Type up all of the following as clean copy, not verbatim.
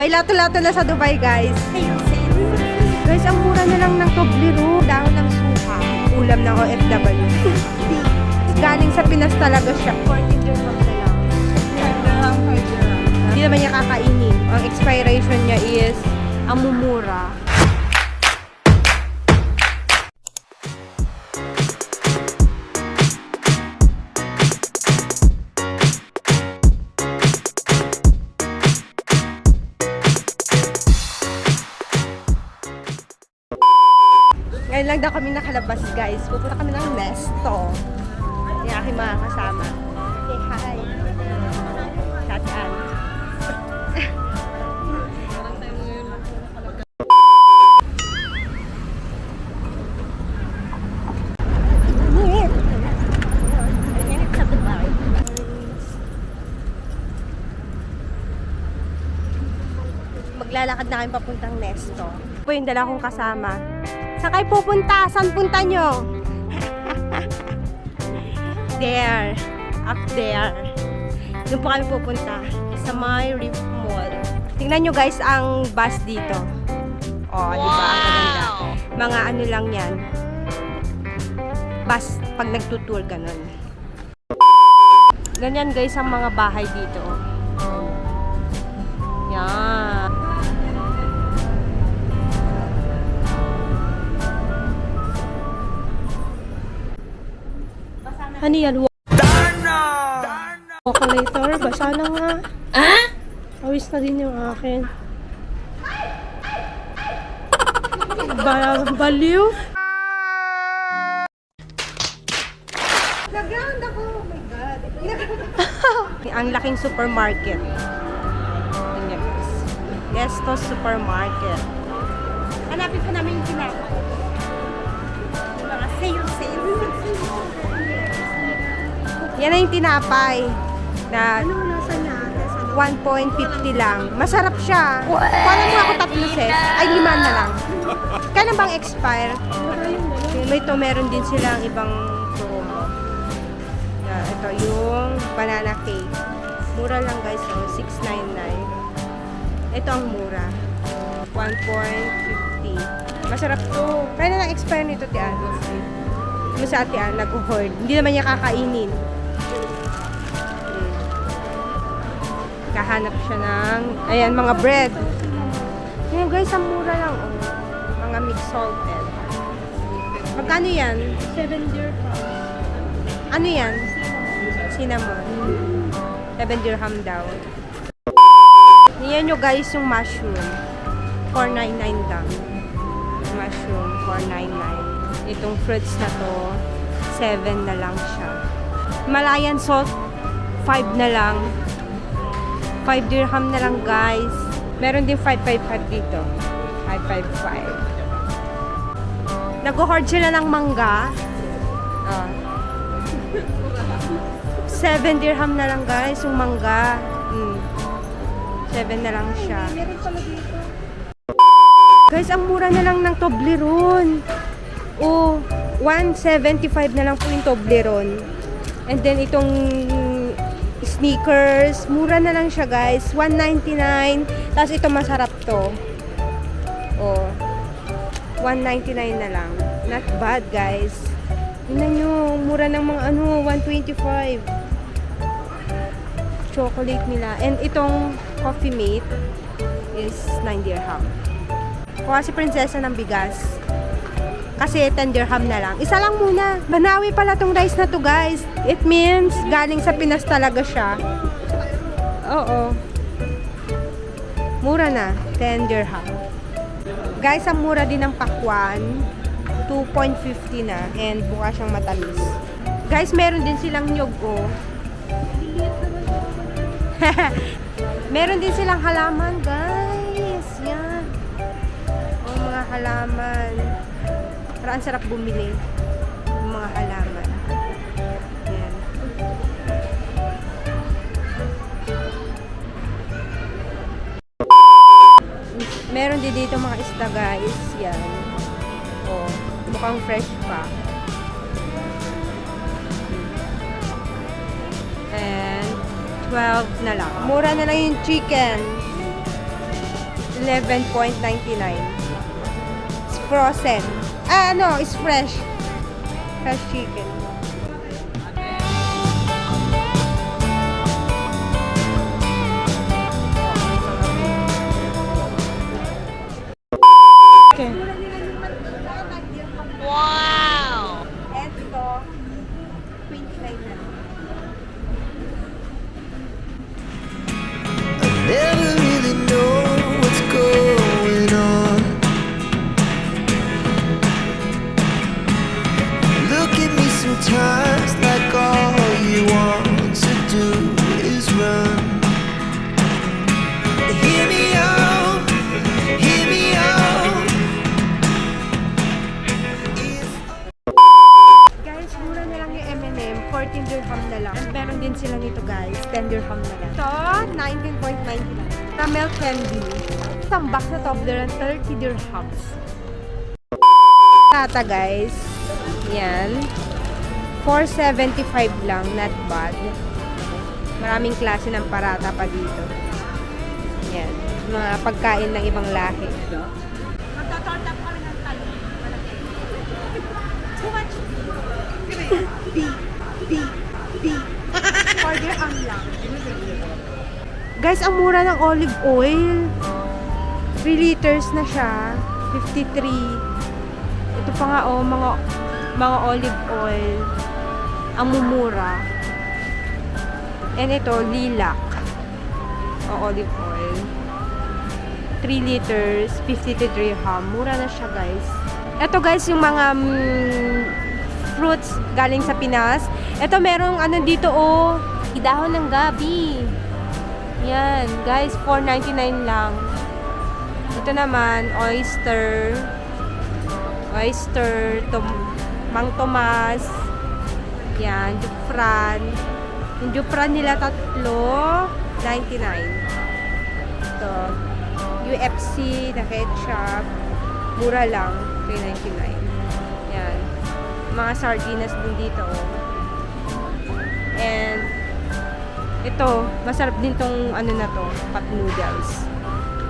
Ay, lato-lato na sa Dubai, guys. Guys, ang mura na lang ng Toblerone. Dahon ng suha. Ulam ng OFW. Galing sa Pinas talaga siya. 14 dirham na lang. Hindi naman niya kakainin. Ang expiration niya is ang mumura. Ngayon lang daw kami nakalabas, guys. Pupunta kami ng Nesto. Yung aking mga kasama. Okay, hi. Tataan. Maglalakad na kami papuntang Nesto. Po yung dala kong kasama. Saan kayo pupunta? Saan punta nyo? There. Up there. Doon po kami pupunta. Sa My Reef Mall. Tingnan nyo guys ang bus dito. Oh, di ba? Ang ganda. Mga ano lang yan. Bus pag nagtutour ganun. Ganyan guys ang mga bahay dito. Yan. Ano yan? Calculator, basa na nga. Ah? Awis na din yung akin. Baliw? Nag-ground ako! Oh my God! Ang laking supermarket. Tingnan guys. Nesto Supermarket. Hanapin pa namin yung tinapay. Mga sale. Yan na yung tinapay na 1.50 lang. Masarap siya. Paano mo ako 3 set? Ay, 5 na lang. Kailan bang expire? Meron din silang ibang promo. Yan, ito yung banana cake. Mura lang guys. So, 6.99. Ito ang mura. 1.50. Masarap to. Kailan lang expire nito, Tian? Yung sa Tian, nag-hoard. Hindi naman niya kakainin. Kahanap siya ng, ayan, mga bread. Ayan guys, ang mura lang. Oh. Mga mixed salted. Magkano yan? 7 dirham. Ano yan? Cinnamon. 7 dirham daw. Yan nyo guys, yung mushroom. 4.99 lang. Mushroom, 4.99. Itong fruits na to, 7 na lang siya. Himalayan salt, 5 na lang. 5 dirham na lang guys. Meron din 555 dito. 555. Nag-hoard sila ng mangga. 7 dirham na lang guys yung mangga. 7 na lang siya. Guys, ang mura na lang ng Toblerone. Oh, 175 na lang po yung Toblerone. And then itong sneakers, mura na lang siya guys, 199. Tapos ito masarap to. Oh. 199 na lang. Not bad guys. Tingnan nyo, mura ng mga 125. Chocolate nila. And itong Coffee Mate is 9 dirham. Kuha si prinsesa ng bigas. Kasi 10 dirham na lang. Isa lang muna. Banawi pala tong rice na to guys. It means galing sa Pinas talaga siya. Oo. Mura na. 10 dirham. Guys, ang mura din ng pakwan. 2.50 na. And bukas siyang matamis. Guys, meron din silang nyog oh. Meron din silang halaman guys. Yan. Oh, mga halaman. Pero ang sarap bumili ng mga halaman. Yan. Meron din dito mga isda guys. Yan. Oh, mukhang fresh pa. And 12 na lang. Mura na lang yung chicken. 11.99. It's frozen. Ah, no, it's fresh. Fresh chicken. Okay. Wow! And ito, 29 na. Never really know what's going on. Look at me sometimes like all you want to do is run. Hear me out, hear me out. Guys, mura na lang yung M&M. 14 dirham na lang. And meron din sila nito guys. 10 dirham na lang. So, 19.99. Camel candy. Isang box na Toblerone, 30 dirhams. Tata guys. Yan. 475 lang. Not bad. Maraming klase ng parata pa dito. Yan. Mga pagkain ng ibang lahi. Magtatorta pa kami ng talong. Too much. B. Order ang lang. Guys, ang mura ng olive oil. 3 liters na siya. 53. Ito pa nga oh, mga olive oil. Ang mumura. And ito, lilac. O olive oil. 3 liters, 53 dirham. Mura na siya, guys. Ito, guys, yung mga fruits galing sa Pinas. Ito, merong ano dito, oh. Idahon ng gabi. Yan, guys, 4.99 lang. Ito naman, oyster. Mang Tomas. Yan, Jufran. Yung Jufran nila tatlo, 99. Ito, UFC na ketchup. Mura lang, 3.99. Yan. Mga sardinas din dito, oh. And ito, masarap din tong ano na to, pot noodles.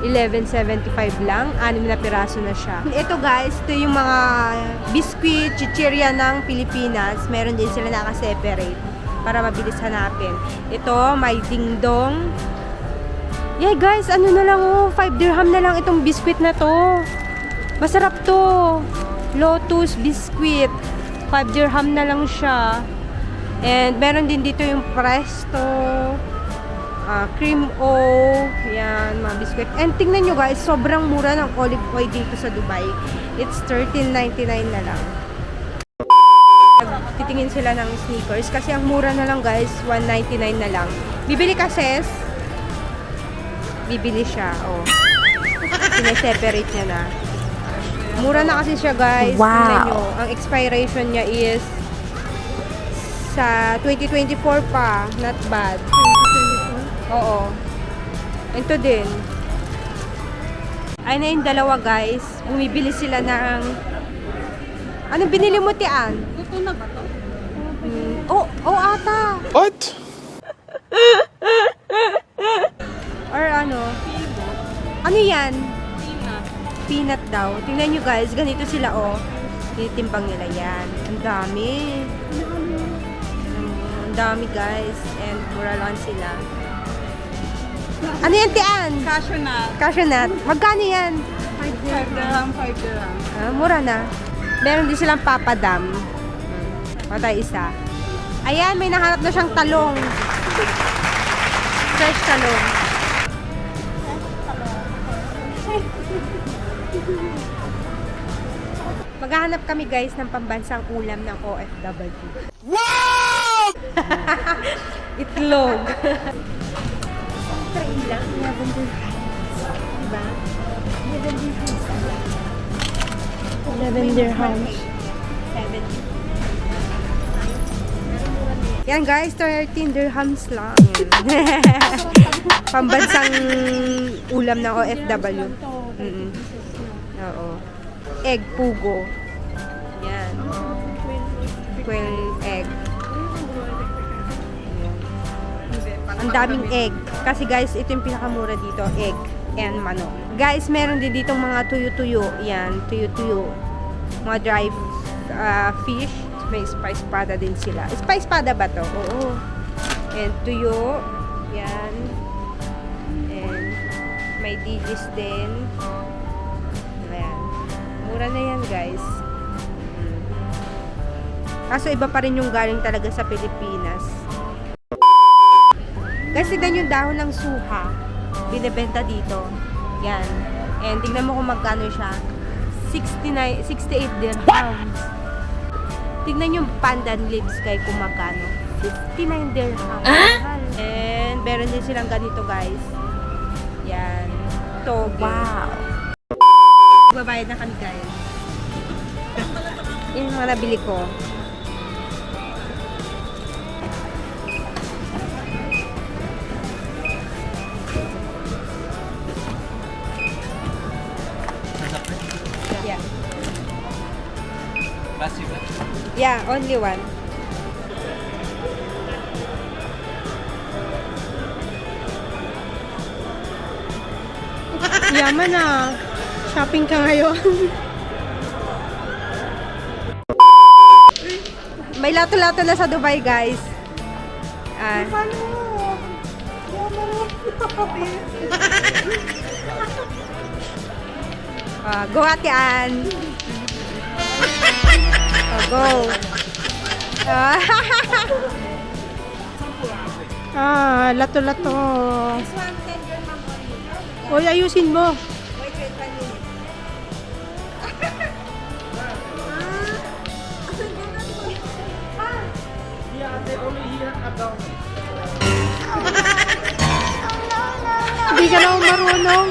11.75 lang, 6 na piraso na siya. Ito guys, ito yung mga biscuit, chichirya ng Pilipinas. Meron din sila naka-separate para mabilis hanapin. Ito, may dingdong. Yeah guys, ano na lang oh, 5 dirham na lang itong biscuit na to. Masarap to. Lotus biscuit. 5 dirham na lang siya. And meron din dito yung Presto, Cream O, yan, mga biscuit. And tingnan nyo guys, sobrang mura ng olive oil dito sa Dubai. It's 13.99 na lang. Titingin sila ng sneakers kasi ang mura na lang guys, 1.99 na lang. Bibili ka sis? Bibili siya, oh. Sineseparate niya na. Mura na kasi siya guys. Wow. Tingnan nyo, ang expiration niya is sa 2024 pa. Not bad. Oo. Ito din. Ay na yung dalawa guys. Bumibili sila ng... Anong binili mo, Tian? Ito na ba to? Oh, ata. What? Or ano? Ano yan? Peanut. Peanut daw. Tingnan nyo guys. Ganito sila, oh. Tinitimbang nila yan. Ang dami. Ang dami guys. And mura lang sila. Ano yan, Tian? Cashew nut. Cashew nut. Magkano yan? 5 dirham, 5 dirham. Mura na. Meron din silang papadam. Patay isa. Ayan, may nahanap na siyang talong. Fresh talong. Maghahanap kami guys ng pambansang ulam ng OFW. Wow! Itlog. Isang tray lang, 11 dirhams. Diba? 11 dirhams. 70. Yan guys, 13 dirhams lang. Pambansang ulam ng OFW. Oo. Egg pugo. Yan. Quail egg. Ang daming egg. Kasi guys, ito yung pinakamura dito, egg. and manok. Guys, meron din ditong mga tuyo-tuyo. Yan, tuyo-tuyo. Mga dry fish. May spice pada din sila. Spice pada ba to? Oo. And tuyo. Yan. And may dilis din. Ayan. Mura na yan, guys. Kaso iba pa rin yung galing talaga sa Pilipinas. Guys, tignan yung dahon ng suha. Binibenta dito. Yan. And tignan mo kung magkano siya. 68 dirhams. Tignan yung pandan leaves kay kung magkano. 59 dirhams. And meron din silang ganito, guys. Yan. Toge. Wow. Babayad na kami, guys. Yung mga nabili ko. Yeah. Yeah, only one. Yaman na. Shopping ka ngayon. May lato-lato na sa Dubai, guys. Go Ate Ann. Go. Lato-lato. Uy, ayusin mo. Hindi ka na marunong.